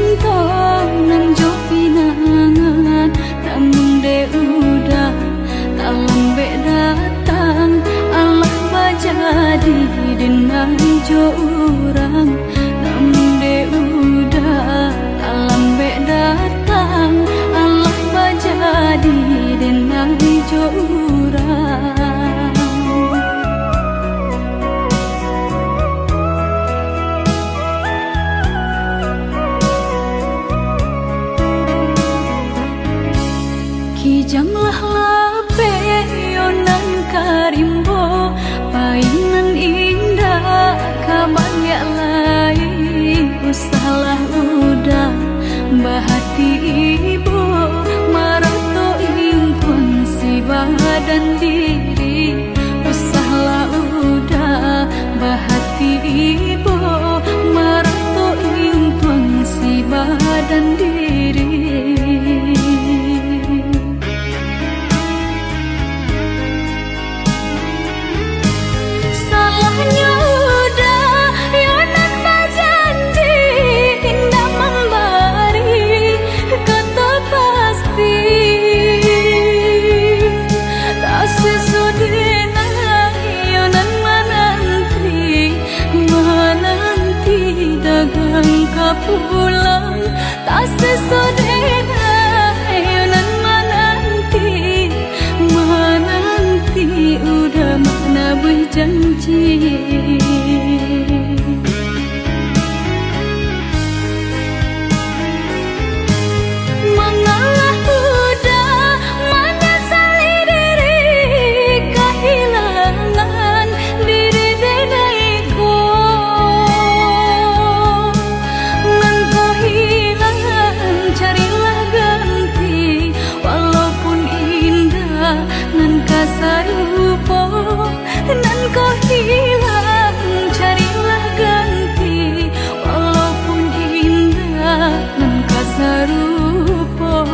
cinta nan jo pinangan, namun de udah tak lambe datang. Allah bajadi dengan jo urang, namun de udah tak lambe datang. Allah bajadi dengan jo urang. Kijamlah lape yonan karimbo, painan indah kabangya lai. Usahlah udah bahati ibu, marato impun si badan diri. Usahlah udah bahati ibu, marato impun si badan diri. Pulang tak sesodena yonan menanti udah mana berjanji. Mengalah udah menyesali diri, kehilangan diri denaiku. Carilah ganti, walaupun indah nan kasarupo, nan kau hilang. Carilah ganti, walaupun indah nan kasarupo.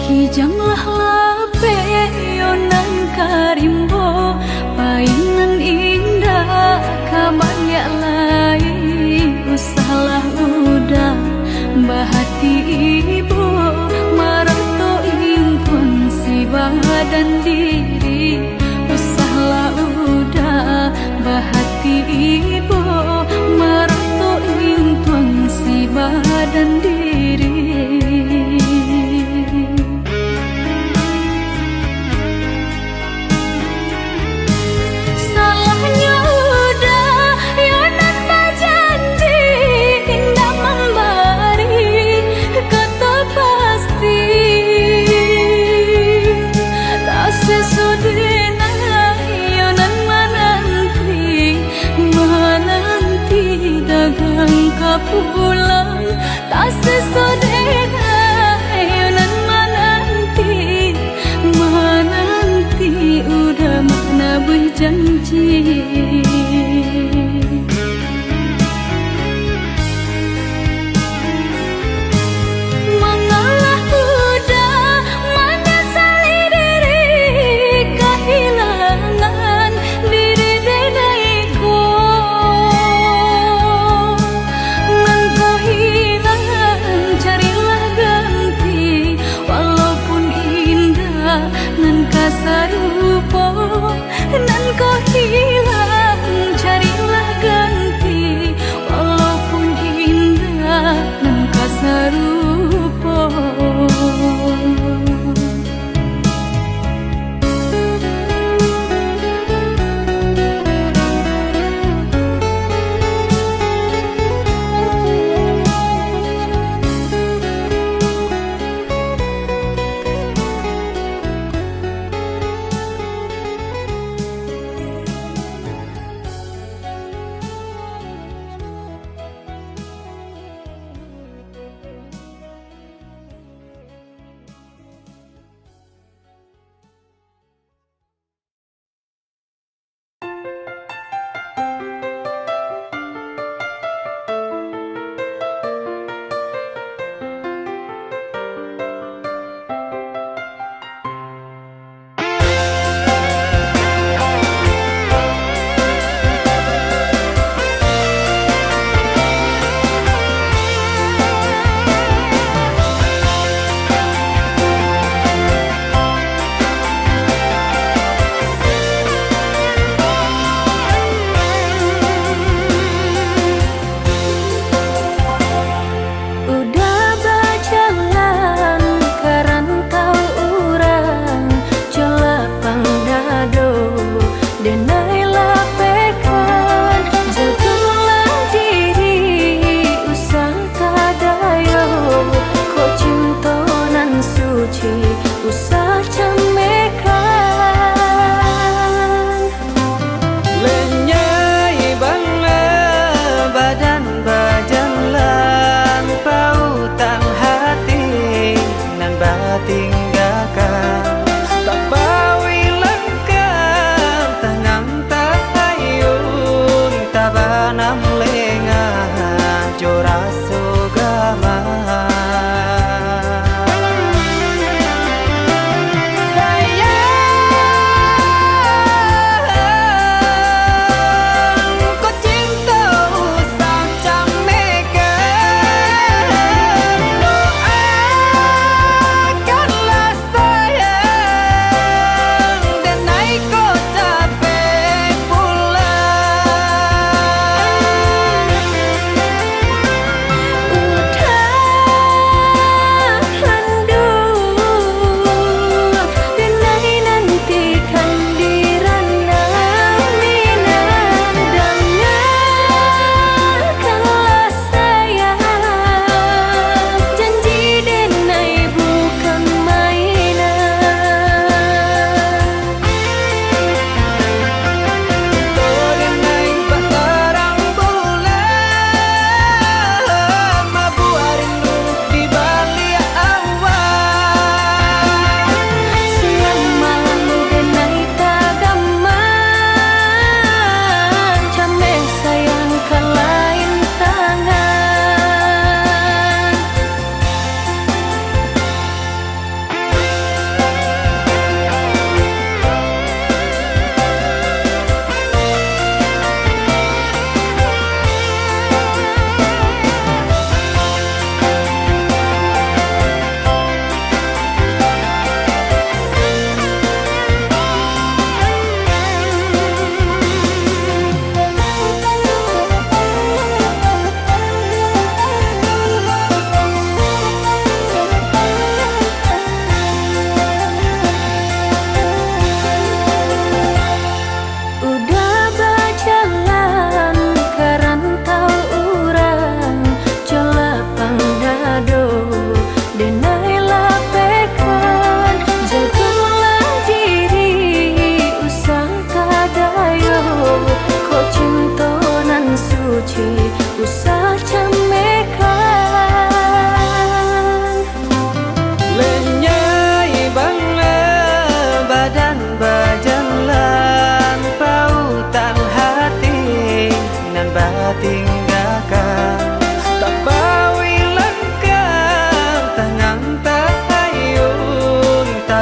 Kijamlah lape yonan karimbo, painan indah kabangya lai. Usahlah udah bahati ibu, marato impun si badan diri. Usahlah udah bahati ibu, marato impun si badan diri.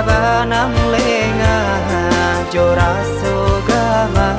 sabanang lengah joraso gama.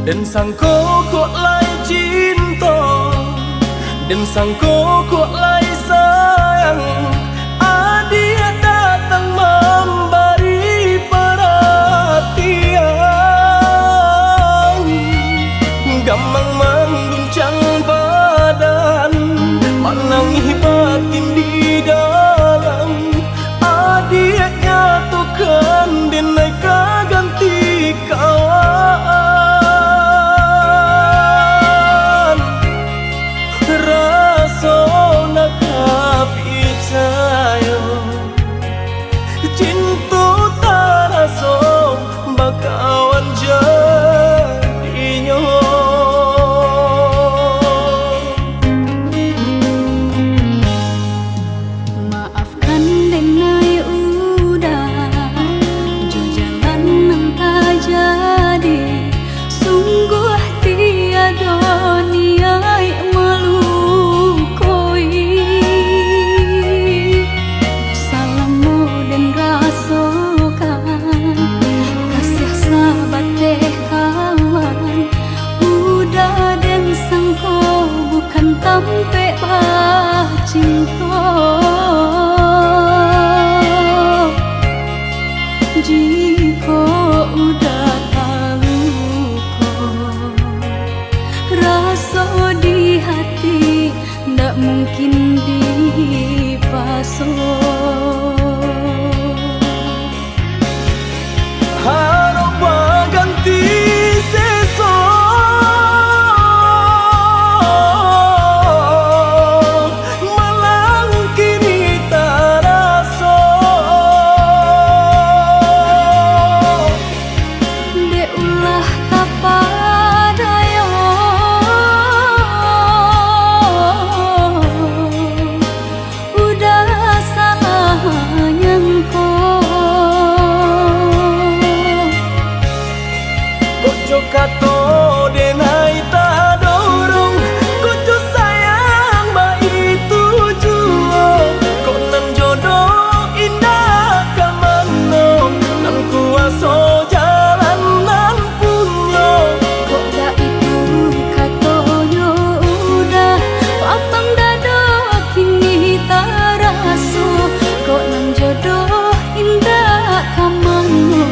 Dan sangko kok lai cinta, dan sangko kok lai sayang. Adia datang memberi perhatian, gamang mengguncang badan, menangi batin di dalam. Adia nyatukan denai kaganti kawan. Rasona kapica kato denai ta dorong kucu sayang ba itu juo kok nan jodoh indah kamano nan kuaso jalan nan punyo kok da itu katonyo udah papang dado kini taraso kok nan jodoh indah kamano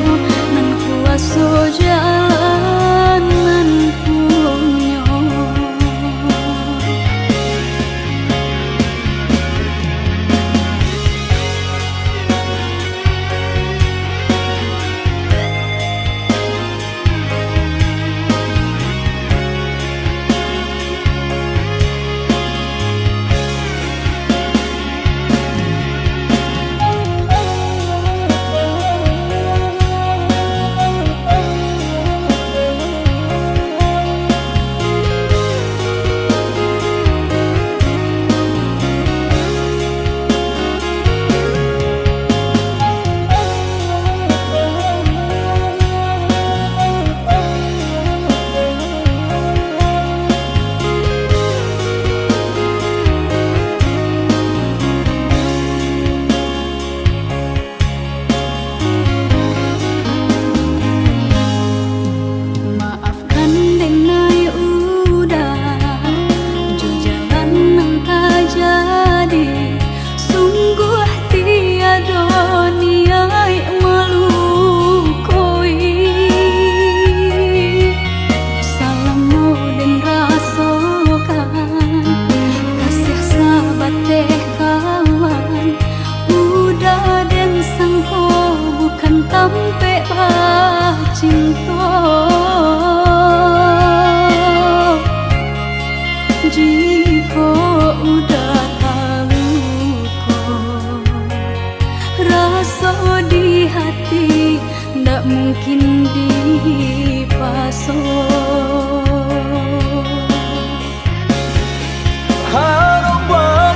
nan kuaso jalan nan punyo. Maafkan denai udah jo jalan nang tak jadi sungguh tiada niai malu koi salamu dan rasakan kasih sahabat teh kawan udah dan sangko bukan tampe bah cinta. Jika udah tahu kok rasa di hati ndak mungkin dipasok. harap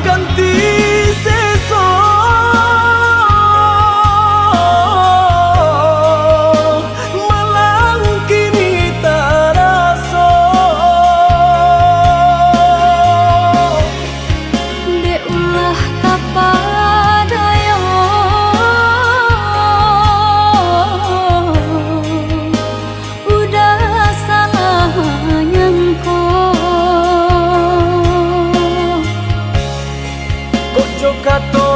ganti seso malang kini taraso De ulah tapadaya udah salah nyangko koco kato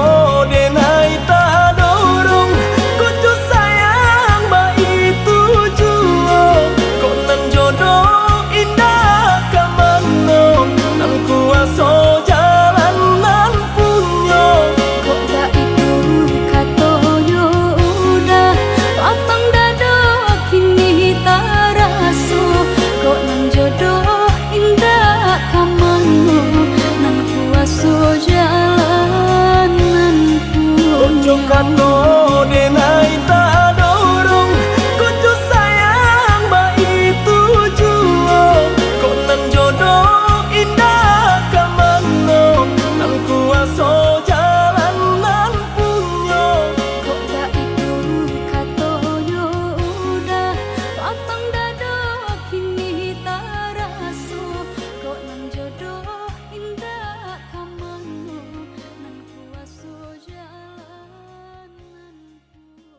denai ta dorong kucu sayang ba itu juo kok nan jodoh indah kamano nan kuaso jalan nan punyo kok da itu katonyo udah papang dado kini taraso kok nan jodoh indah kamano nan kuaso jalan nan koco punyo. kato denai ta dorong kucu sayang ba itu juo kok nan jodoh indah kamano nan kuaso jalan nan punyo Kok da itu katonyo udah papang dado kini taraso kok nan jodoh indah kamano nan kuaso jalan nan punyo.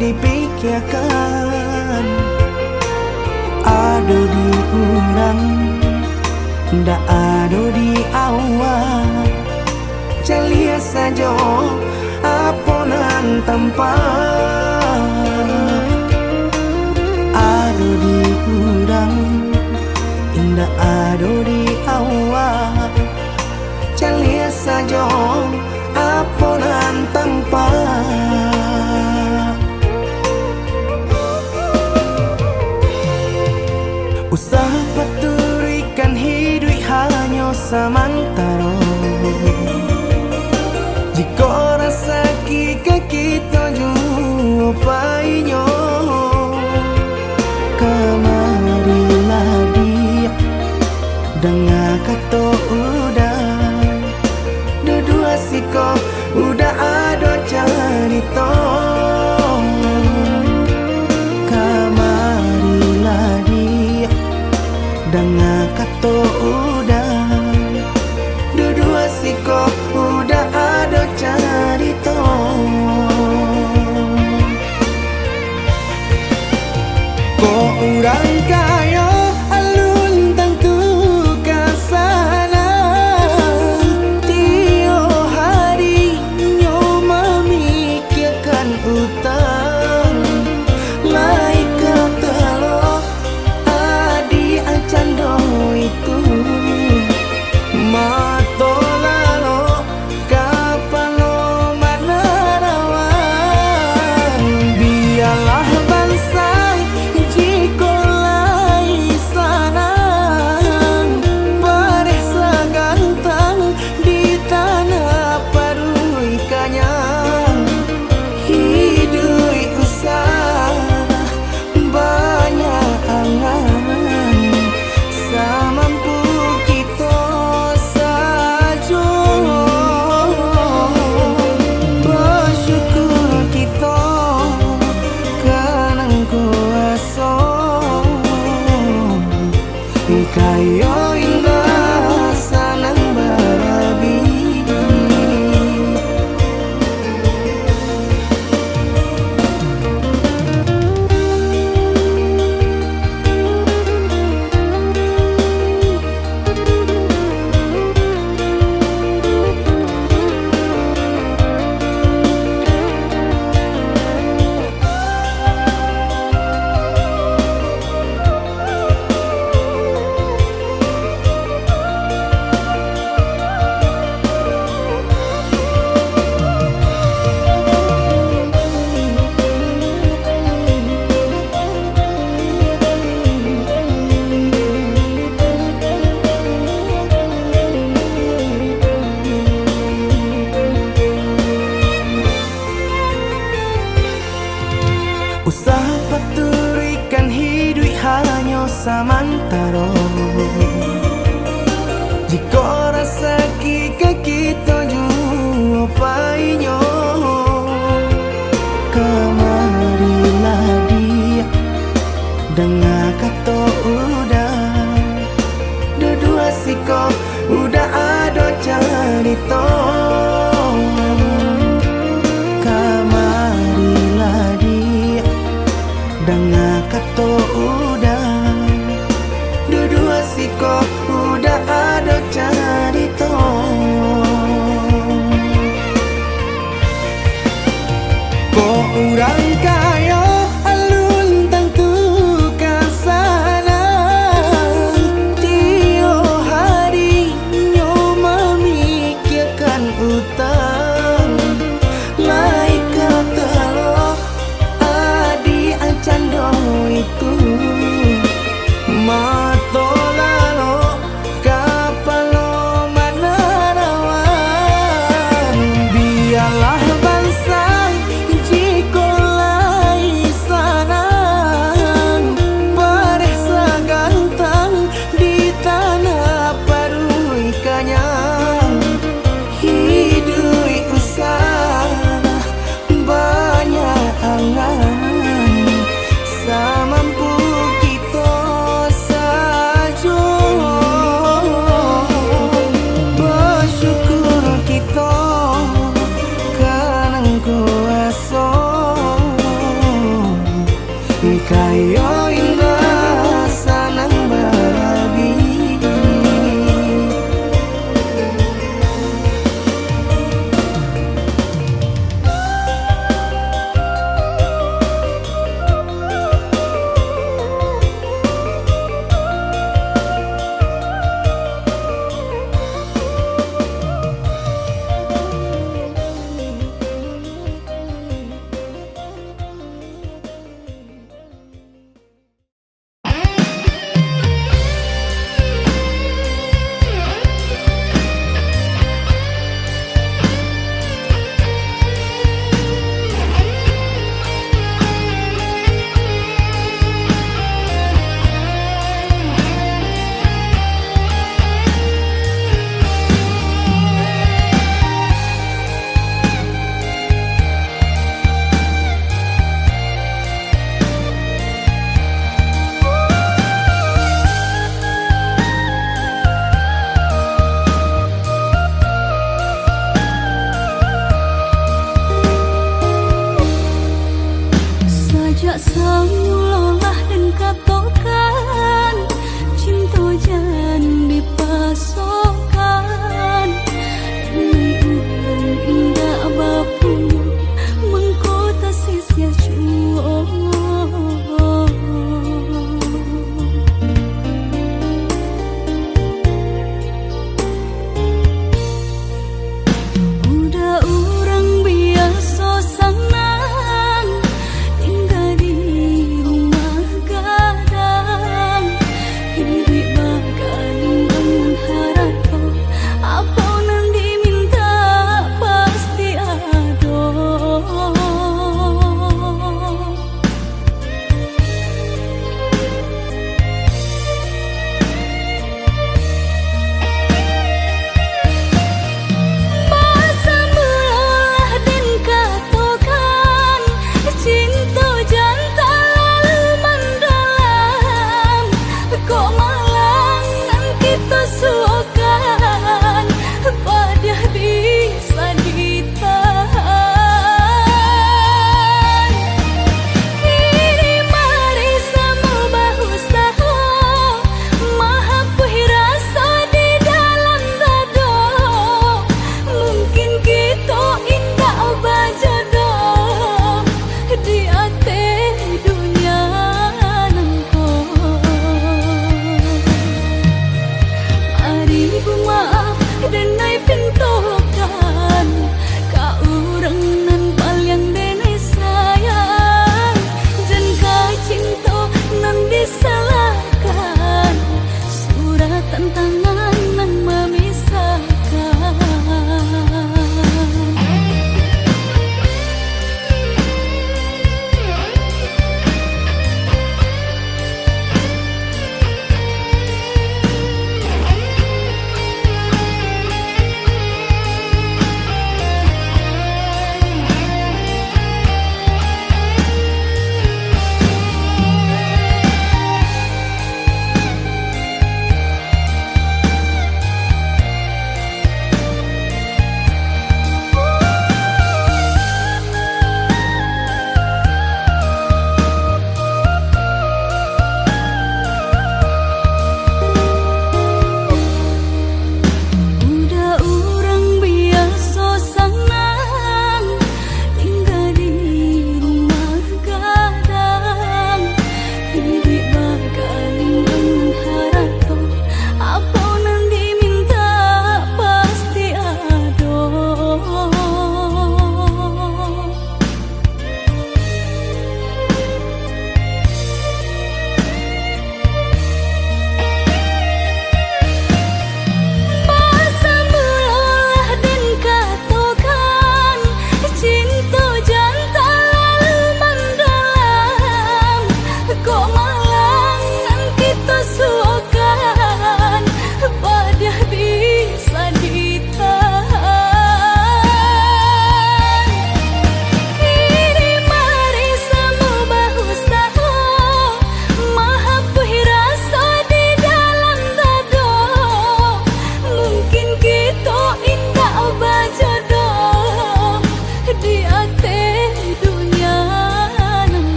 dipikirkan. Aduh di ndak ada di awal. Celia saja aponan tanpa ada di udang, indah ada di awal. Celia saja aponan tanpa usaha paturikan hidup hanya samantara. Jika rasa kita jumpainya, kemarilah dia dengan kata udah. Dua siko udah ada cerita. Kemarilah dia dengan kata udah. Dua siko udah ada cerita. Kok orang kaya alun tentu kasana. Tio hari nyo memikirkan utang. Laik ketelo adi acando itu. Mato lalo kapalo manarawan. Biarlah bansai jikolai sanang. Paresa gantang di tanah parui kanyang. Hidup usah banyak angan. Samampu kita saja. Bersyukur kita kanang kuasa. Kaya indah sanang barabi. Usaha paturikan hidup hanya samantara. Jika rasa kita jumpainya, kemarilah dia dengan kata udah. Dua siko udah ada cerita. Kemarilah dia dengan kata udah. Dua siko udah ada cerita. Kok orang kaya alun tentu kasana. Tio hari nyo memikirkan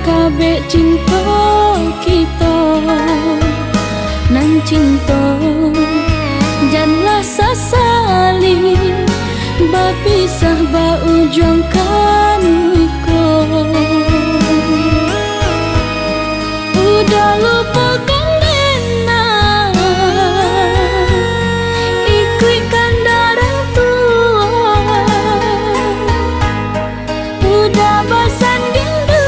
kabeh cinta kita nan cinta janganlah sasali bapisah ba ujung kanuko udah lupakan dena ikutkan darah tua udah bosan rindu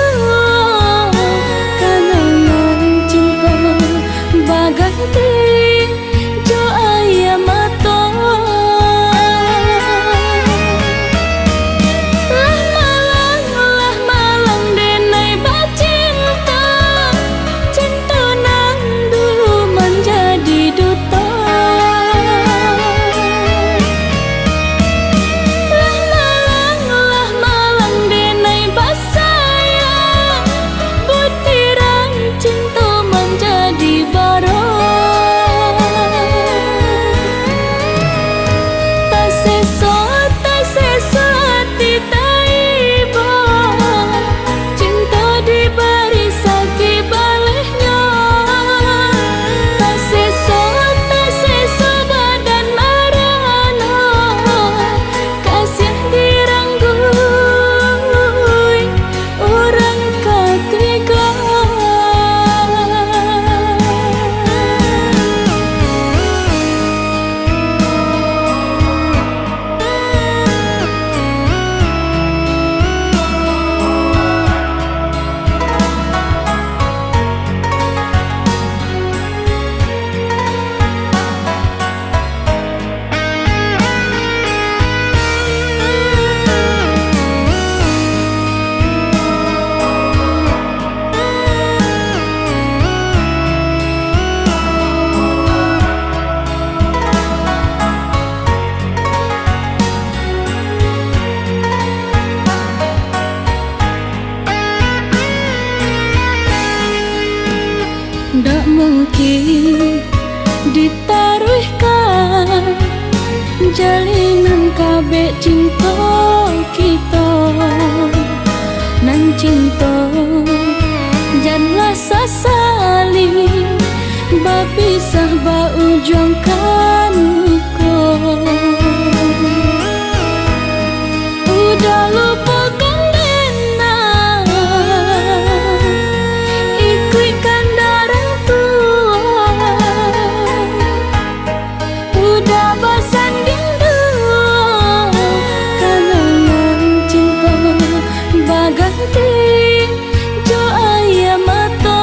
kenangan cinta baganti jo ayam mata lah malang denai bacinta cinta nan dulu menjadi duta lah malang denai basayang butiran cinta menjadi barang tak seso hati taiba cinta diberi sakit balehnya tak seso badan marana kasih diranggui orang ketiga ndak mungkin ditaruhkan jalinan kabeh cinta kita nan cinta janganlah sasali bapisah ba ujung kanuko udah lupakan dena ikutkan darah tua udah bosan rindu kenangan cinta baganti jo ayam mata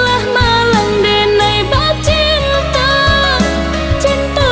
lah malang denai bacinta cinta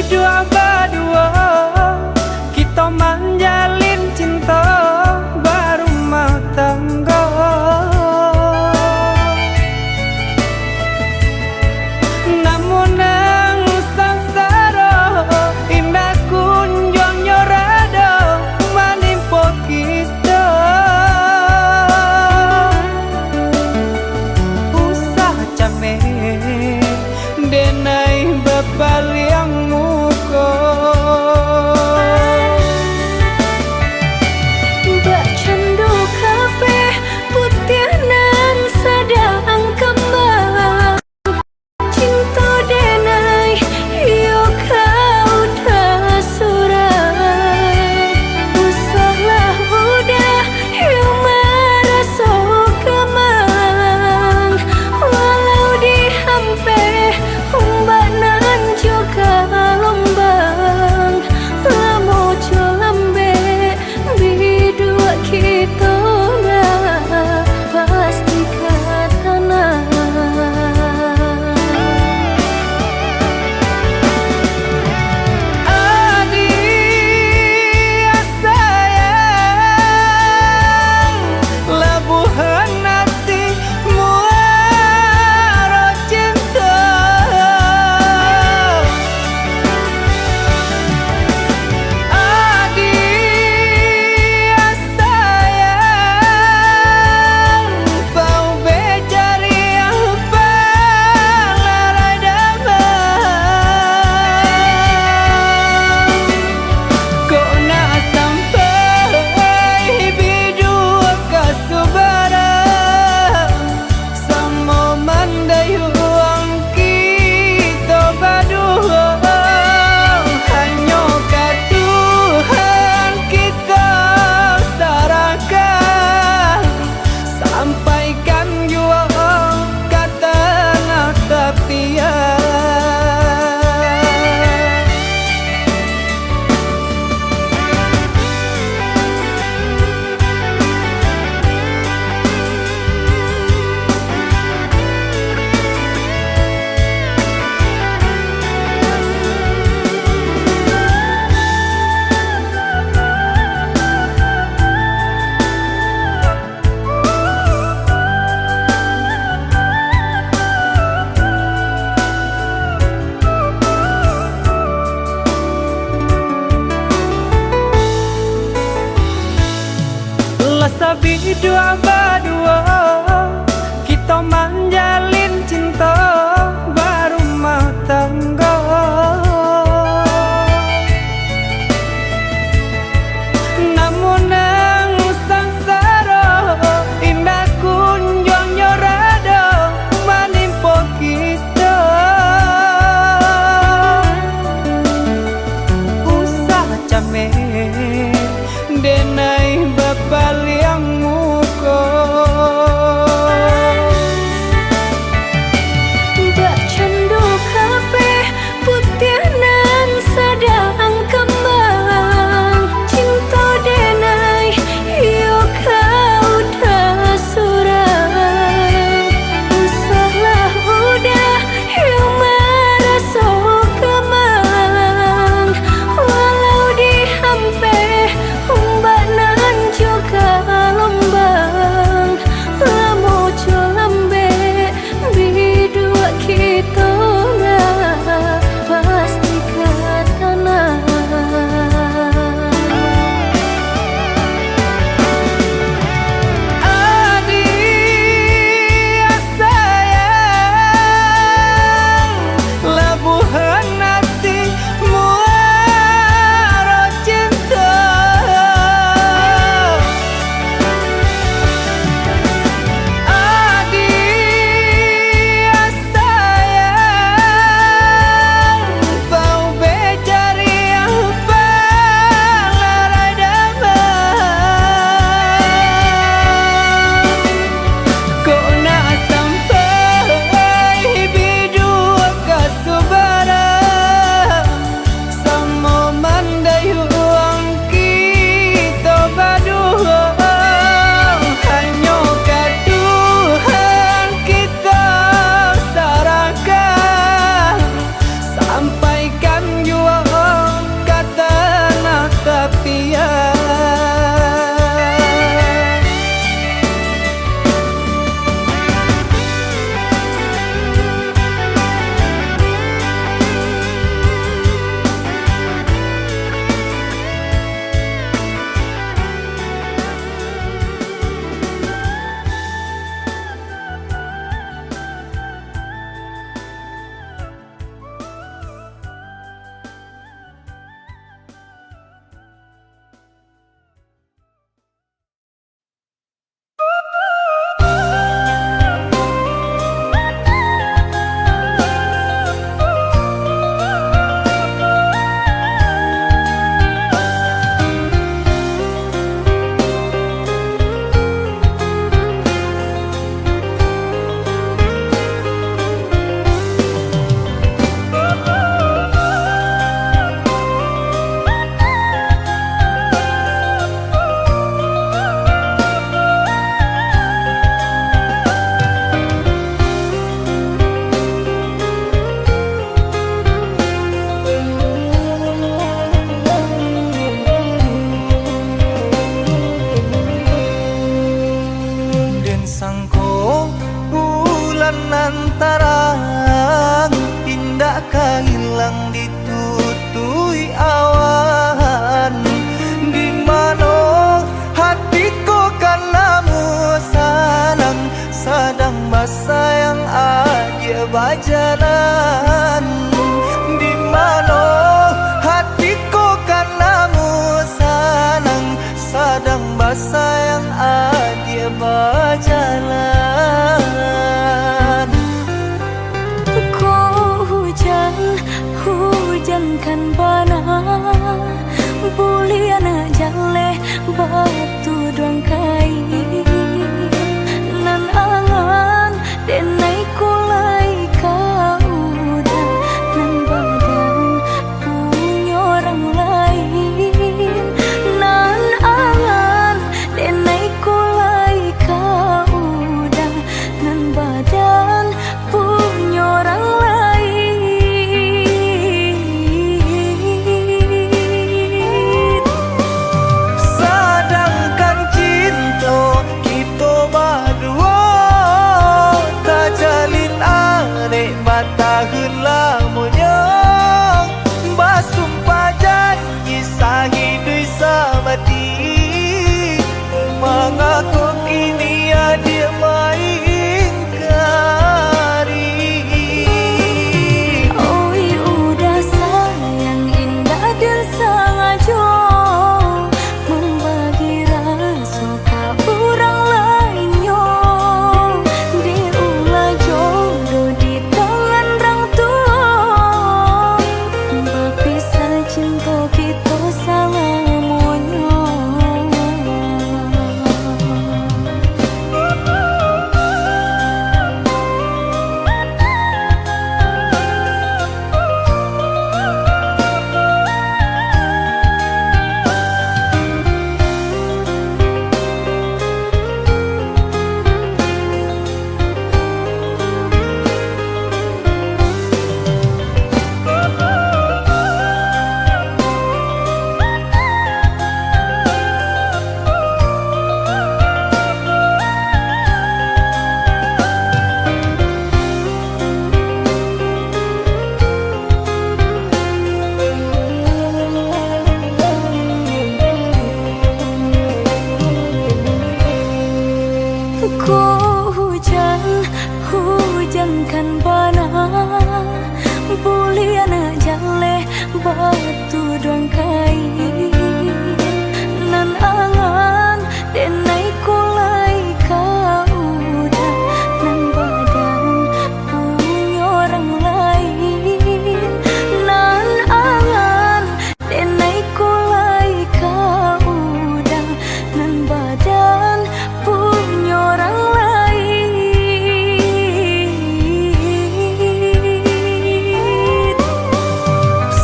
dua berdua, kita menjalin cinta berumah tangga. Namun nang sangsara indah kunjung nyorada menimpa kita. Usah capek denai bepaliang muka. Bak candu kape putih nan sedang kembang. Cinta denai yo kau dah surat. Usahlah udah yo merasa kemang. Walau dihampe ombak nan juga lombang. Lamo lambe bidua kita dah pasti katana. Adik sayang, labuhan hati muara cinta. Adik sayang, kau becari yang palarai damai. Kau nak sampai bidua kasubara sama mandayuang kita berdua. Hanya ke Tuhan kita serahkan, sampaikan jua kata nak tepian. Sabi dua berdua, kita menjalin cinta berumah tangga. Namun nang sangsara indah kunjung nyorada menimpa kita. Usah capek denai bepaliang muka. Bak candu kape putih nan sedang kembang. Cinta denai yo kau dah surat. Usahlah udah yo merasa kemang. Walau dihampe ombak nan juga sayang dia berjalan. Kau hujankan bana bulian jale batu doang kai nan angan denai kulai kau udah nan badan punya orang lain nan angan denai kulai kau udah nan badan punya orang lain. Sedangkan cinta kita berdua tak jalin arek batahun lamanya basumpah janji sahidui samati mengaku kini dia mengingkari. Oi udah sayang indah dan sengaja membagi rasa ke orang lainnya. Diulah jodoh di tangan orang tua, berpisah cinta kita selamanya. Kau hujankan bana bulian jale batu doang kai nan angan denai kulai kau udah nan badan punya orang lain nan angan denai kulai kau udah nan badan punya orang lain.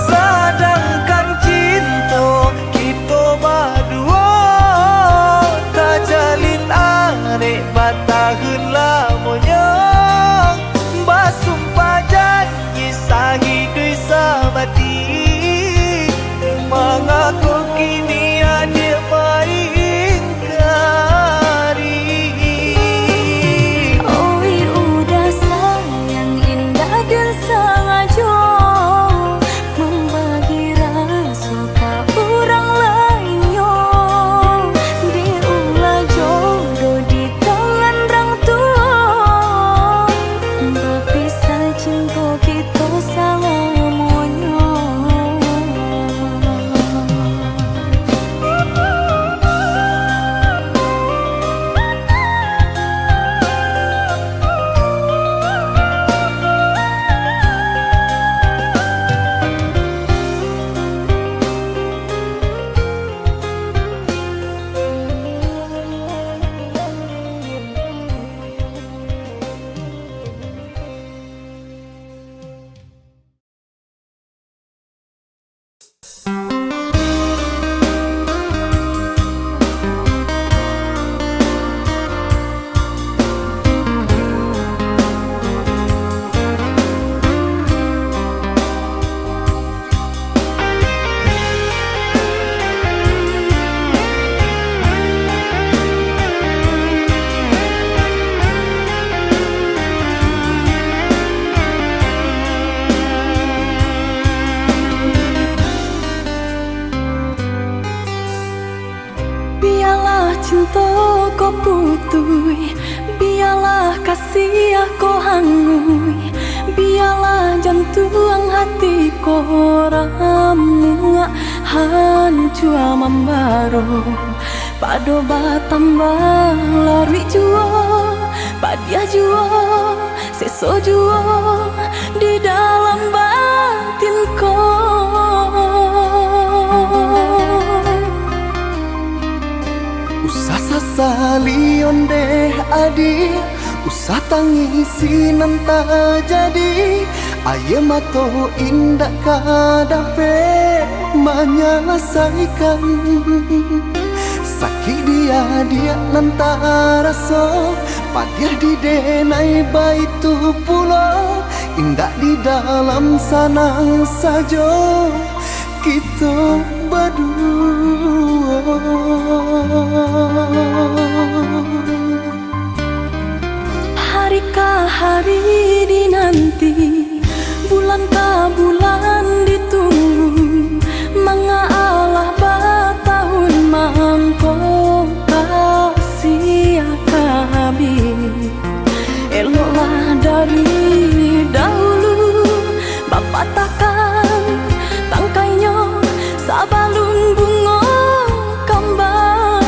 Sedangkan cinta kita berdua tak jalin arek batahun lamanya basumpah janji sahidui samati mengaku kini dia mengingkari. Oi udah sayang indah dan sengaja membagi rasa ke orang lainnya. Diulah jodoh di tangan orang tua, berpisah cinta kita selamanya. cinta kau putui, biarlah kasih aku hangui, biarlah jantung hati kau ramu hancur membaro. Pado batambang lari jua, padia jua, seso jua di dalam batinku. Usah sasali onde adi, usah tangisi nanta jadi. Aye mato indak kadape menyelesaikan. Sakit dia nanta raso, padiah di denai baitu pulo. Indak di dalam sanang sajo kita berdua. Hari ke hari dinanti, bulan ke bulan ditunggu. Mengalah batahun mangko kasih akabi. Eloklah dari dahulu, bapak takkan tangkainya sabalun bunga kembang.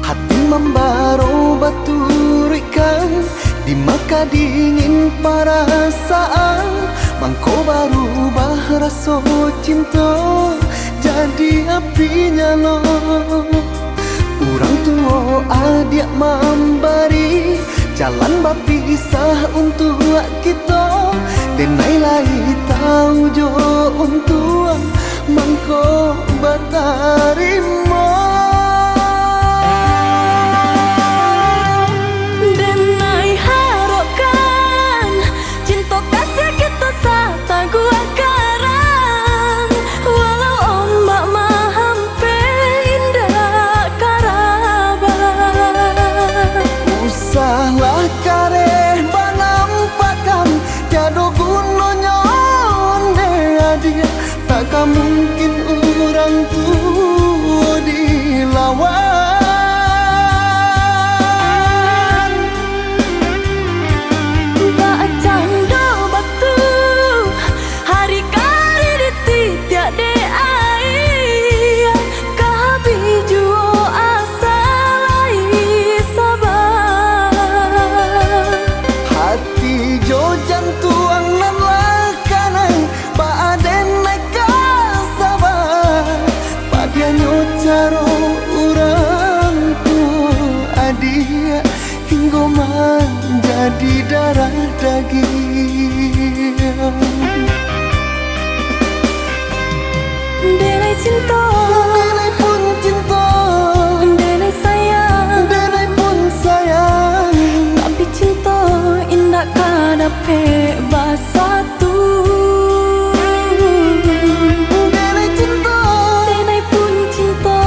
Hati membaro baturikan, di maka dingin perasaan. Mangko baru bahraso cinta, jadi api nyala. Orang tua adik memberi jalan berpisah untuk kita. Denai lai tahu jo untuk mangko batarimo. Denai harapkan cinta kasih kita sata gua karang. Walau ombak mahampe indah karaban. Usahlah kareh banampakan, tiada gunanya onde adia. Takkan mungkin orang tua dilawan. Bacanda batu hari kali dititiak de air. Kabi juo asal sabar. Hati jo jantuang nan lakanang, baaden naik sabar. Padianyo caro orang tua adia, hingga menjadi darah daging. Denai cinta, Denai pun cinta, denai sayang, denai pun sayang. tapi cinta indah kadape basatu. Denai cinta, Denai pun cinta,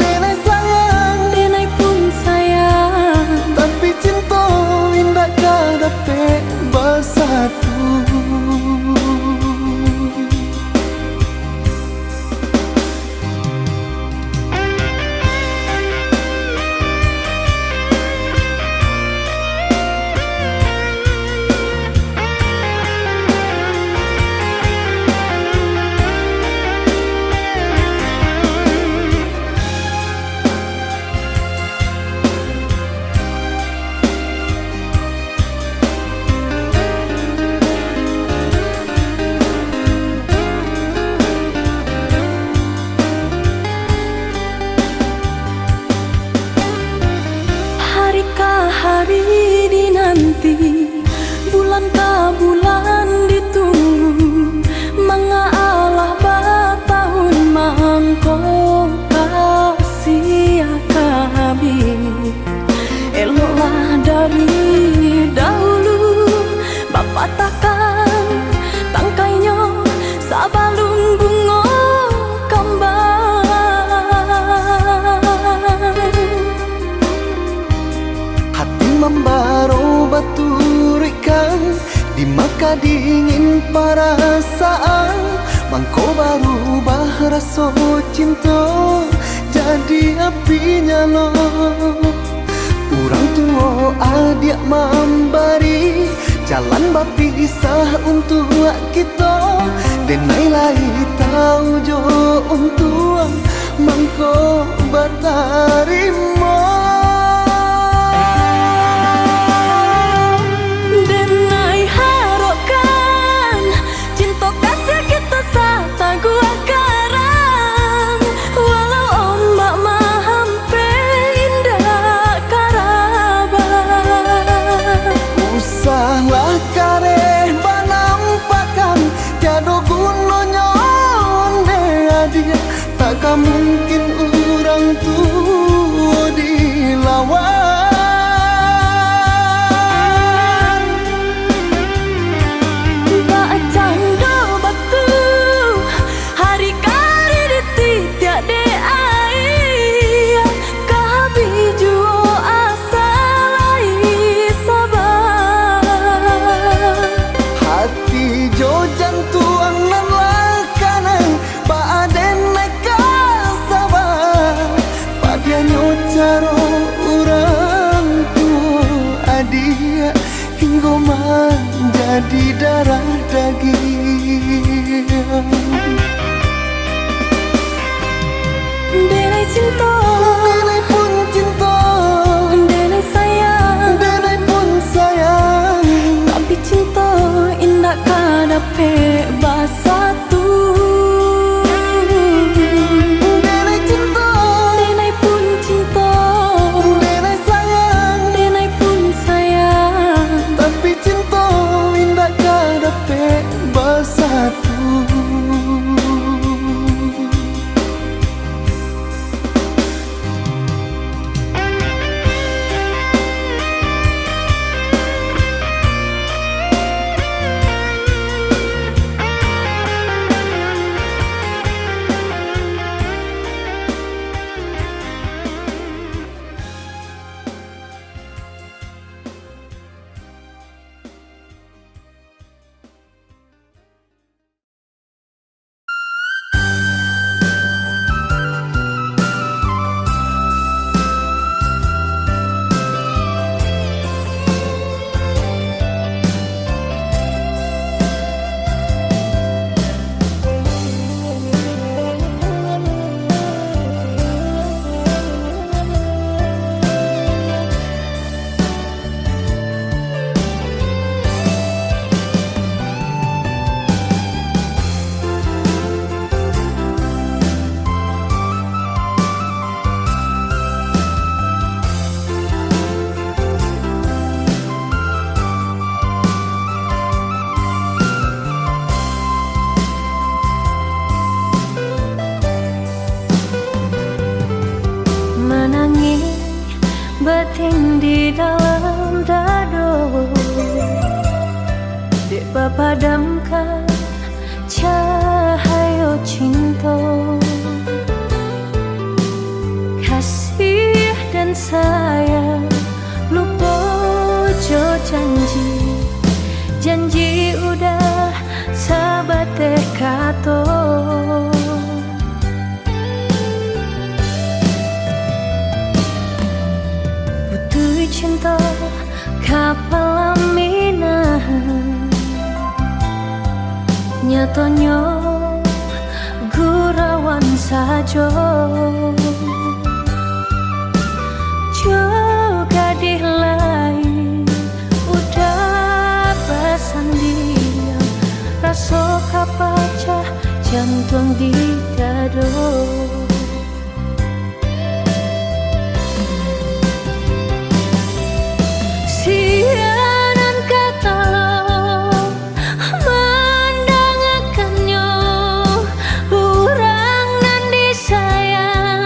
denai sayang. denai pun sayang. Tapi cinta indah kadape bersatu. Hari ke hari dinanti, bulan ke bulan ditunggu. Mengalah batahun mangko kasih akabi. Eloklah dari dahulu, bapak takkan tangkainya sabalun bunga kembang. Hati membaro baturikan, di maka dingin perasaan. Mangko baru bahraso cinta, jadi api nyala. Orang tua adik memberi jalan berpisah untuk kita. Denai lai kau jo untuang mangko batarimo. Denai harokan cinta kasih kita sata gua karang, walau ombak mahampe indah karaban. Usahlah kareh banampakan tiado gunanya onde adia, takkan mungkin orang tua dilawan. Bacang do batu hari kari di tiap de ai, kabi juo asa lai sabar. Hati jo jantuang nan lakanan baaden neka sabar, padianyo caro orang tua adia hingga menjadi darah daging. Denai cinta, Denai pun cinta, denai sayang, denai pun sayang, tapi cinta indah kadape basatu. denai cinta, Denai pun cinta, denai sayang, denai pun sayang, tapi cinta indah kadape bersatu. batin di dalam dado, dek padamkan cahaya cinta, kasih dan sayang lupa jo janji udah sahabat kato. Cinta kapal aminah nyatanya gurawan sajo juga di lain udah bersanding rasa kapacah jantung di dado. Sianan kata mendangakannya orang nan disayang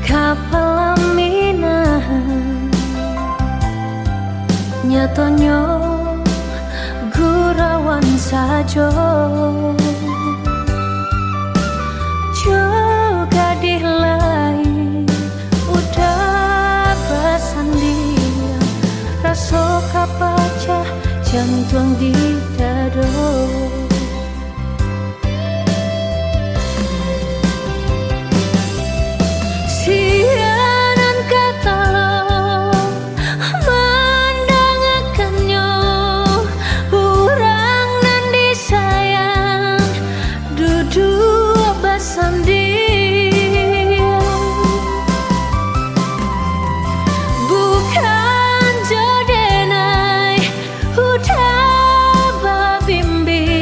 kapalaminahan nyatonyo gurawan sajo juga dilain udah basandia raso kapaca jantung di dado siaran kata mendangakannya orang nan disayang duduk basandia bukan jodenai udah babimbi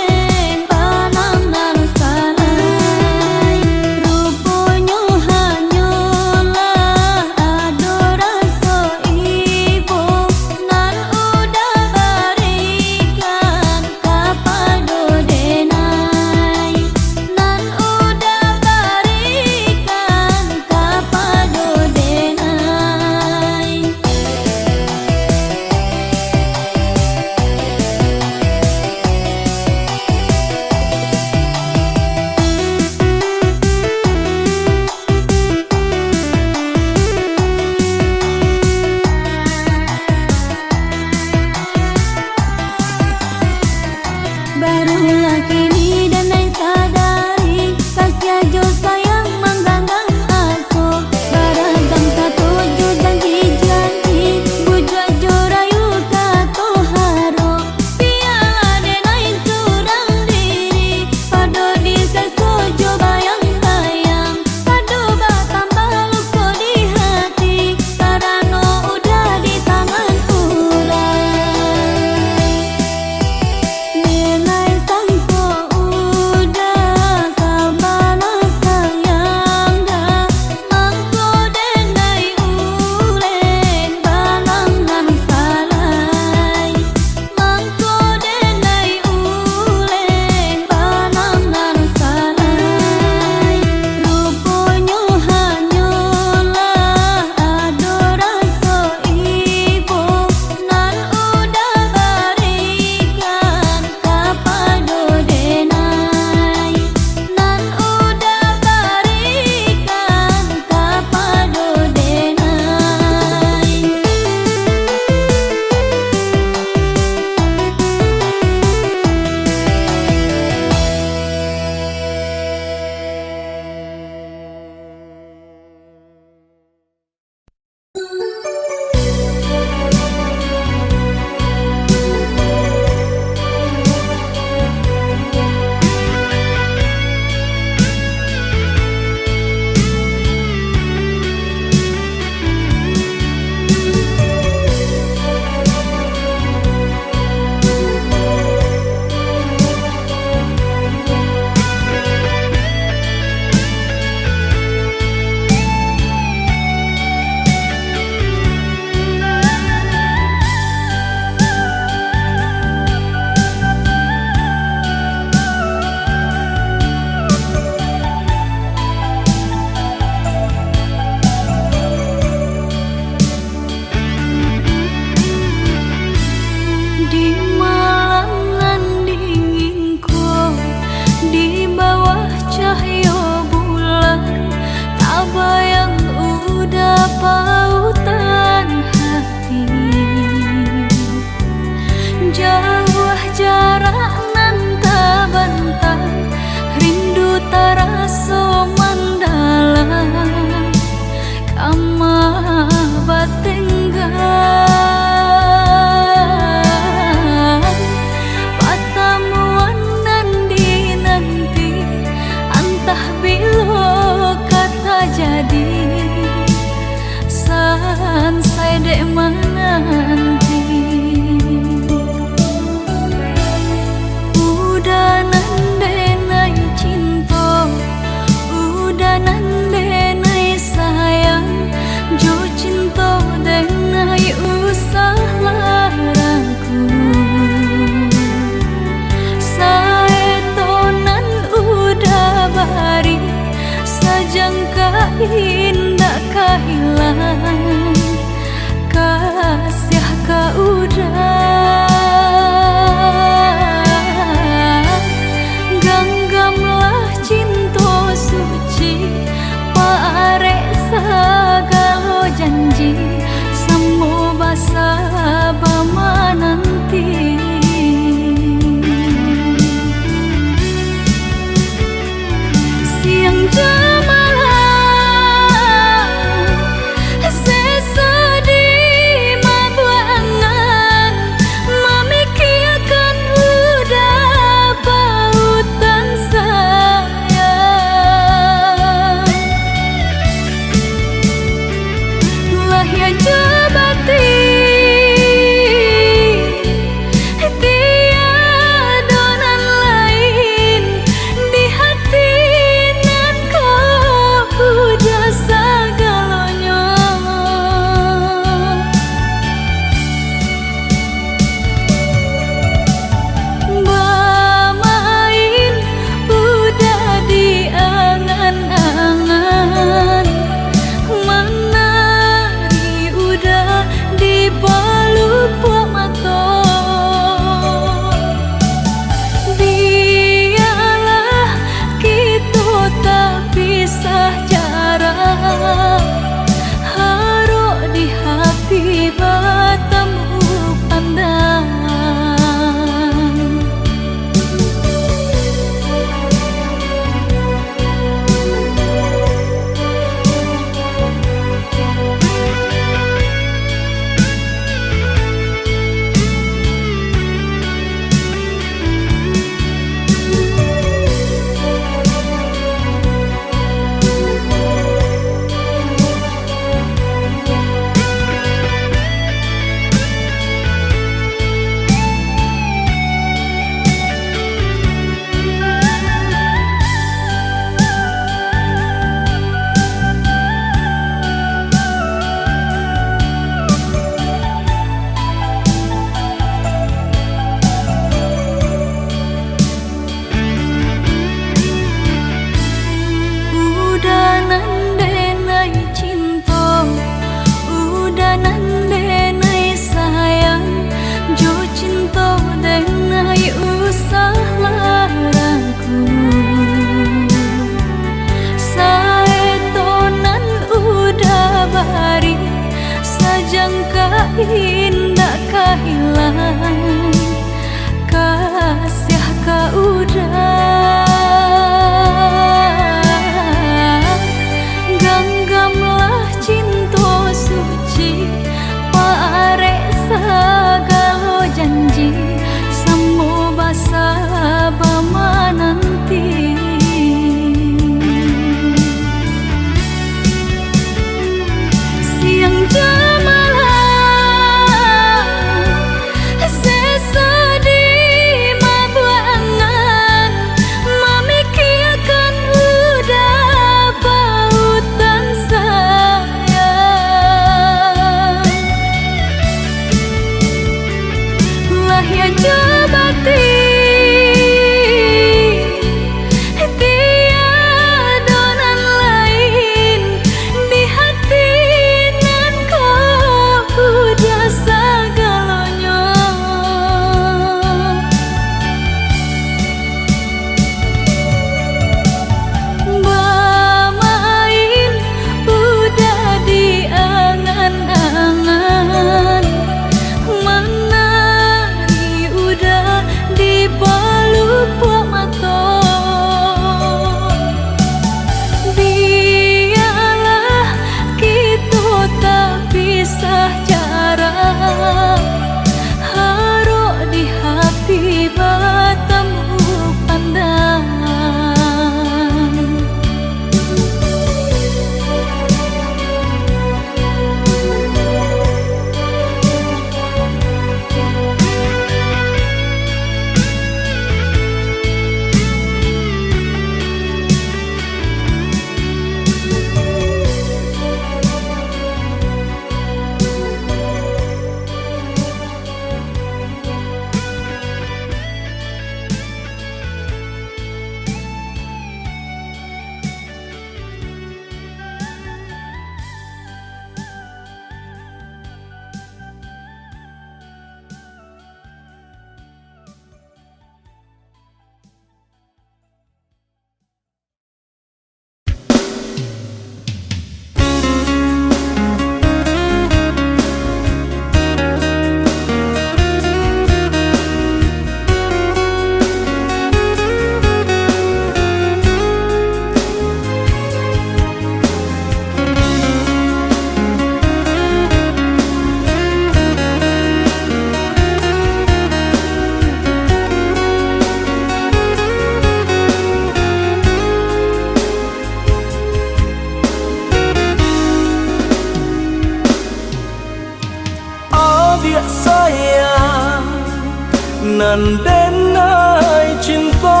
nan đến nơi cinta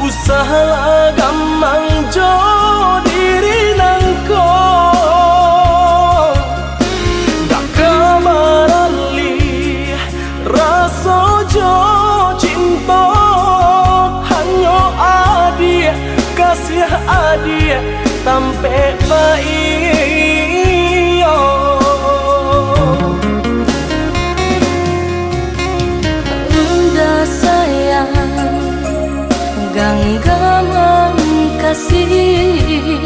usaha gampang jo diri nangko dak kamarali rasa jo cinta hanya adia kasih adia sampai baik genggaman kasih,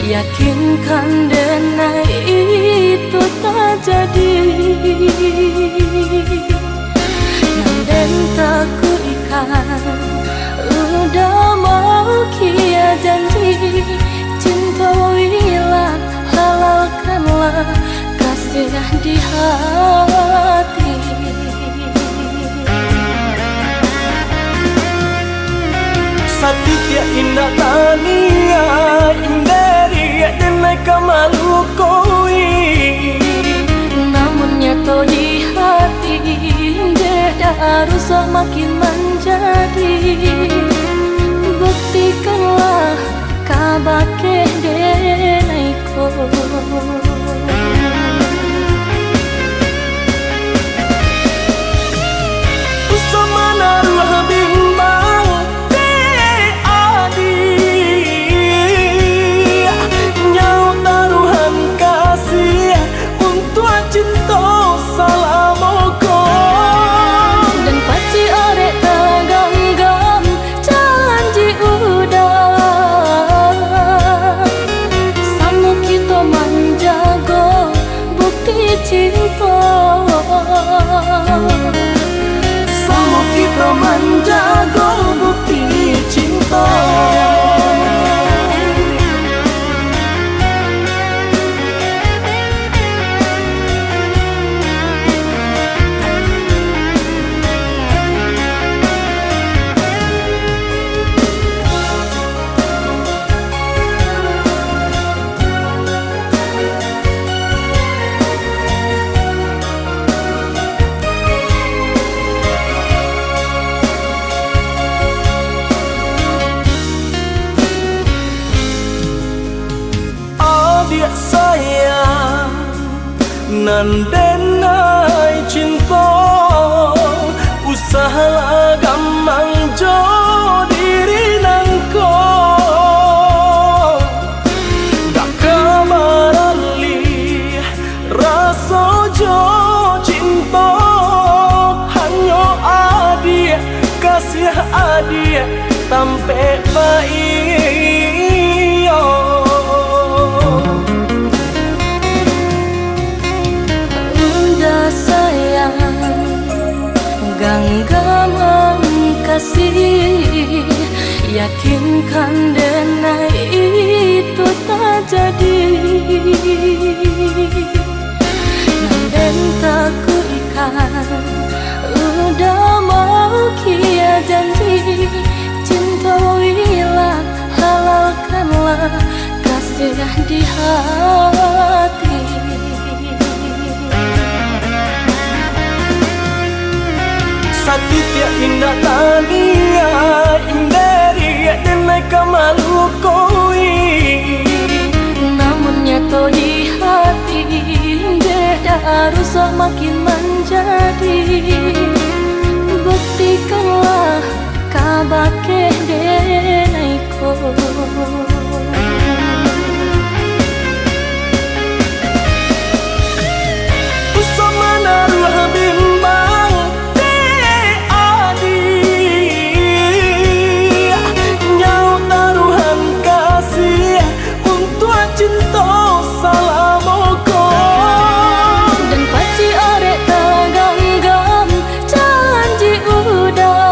yakinkan denai itu tak jadi. Nanden tak kuikan, udah mau kia janji. Cinta wilah, halalkanlah kasih di hati. Satya indah tania indaria denai kamalu koi namun nyata di hati beda harus makin menjadi. Buktikanlah kabake denai ko usama naruh bimbang cinta salamoko dan paci orek teganggam janji udah sama kita menjaga bukti cinta sama kita menjaga bukti cinta. dia sayang nan denai cinta usaha gampang jo diri nangko dak kabarali rasa jo cinta hanya adik kasih adik sampai baik udah sayang genggaman kasih yakinkan denai itu tak jadi dan tak ku ikan udah mau kia janji cintoilah halalkanlah kasih di hati sakit ya indah tania inderi denai kamalu koi namun nyato di hati beda rusak makin menjadi buktikanlah kabake denaiko usama naruh bimbang di adi nyau taruhan kasih untuk cinta salamoko dan paci orek taganggam janji udah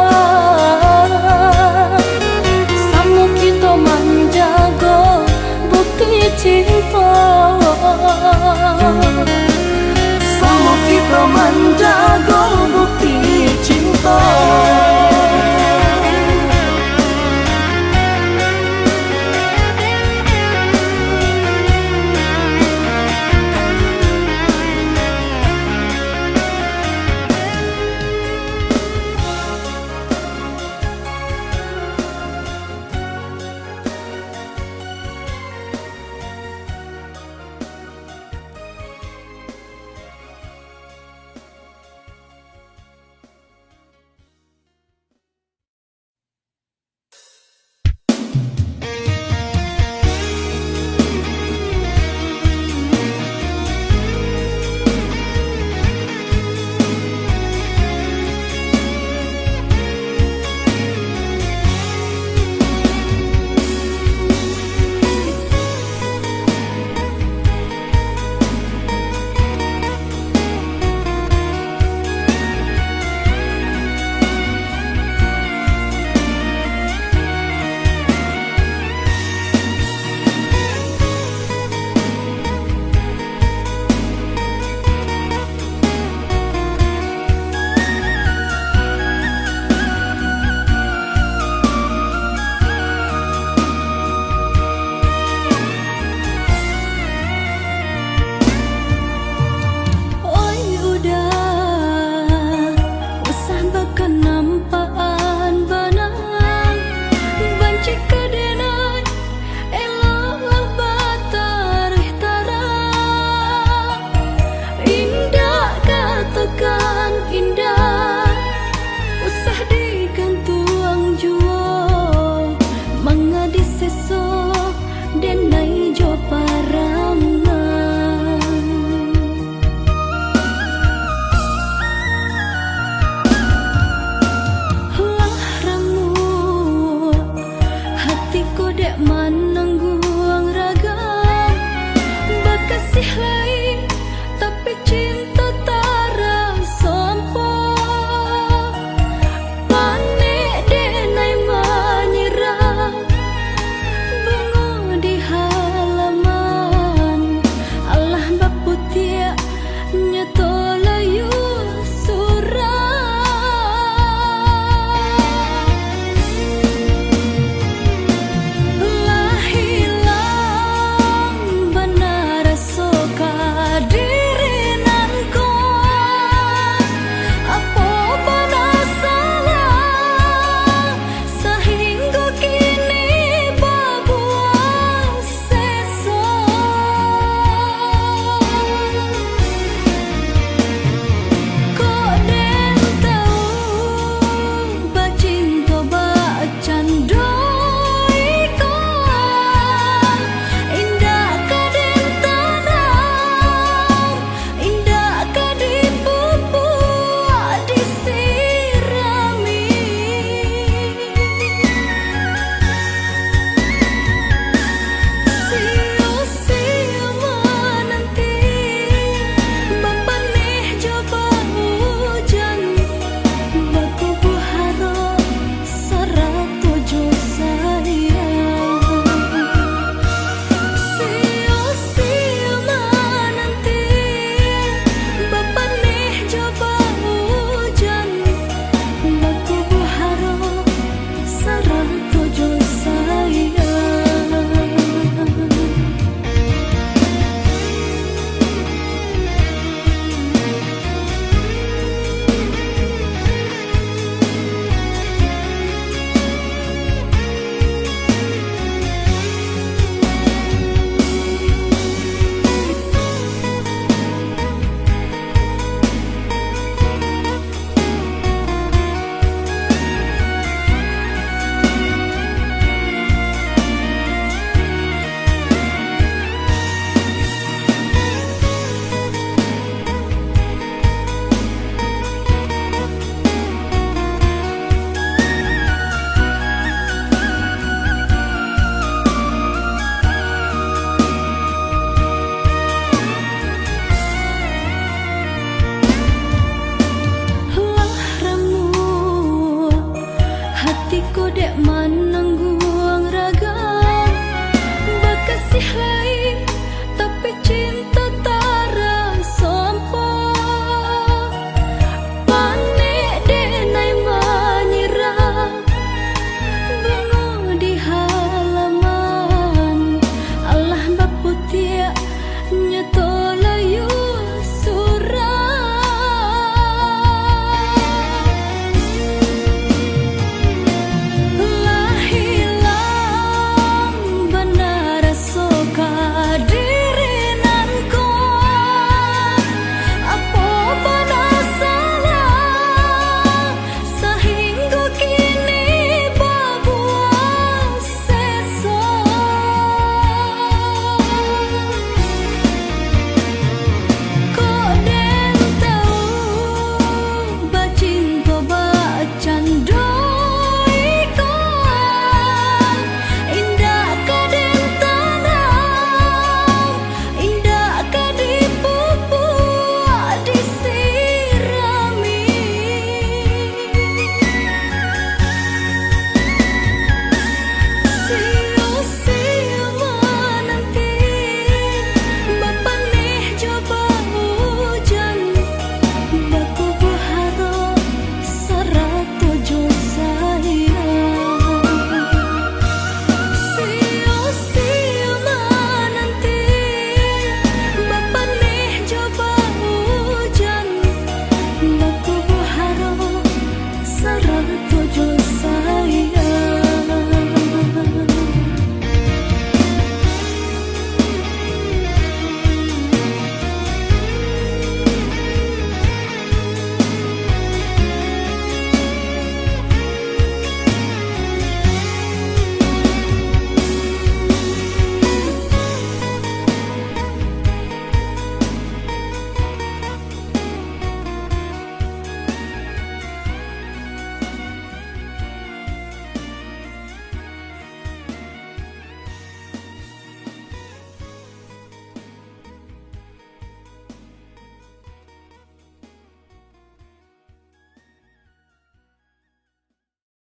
samu kita menjaga bukti cinta sama kita menjaga bukti cinta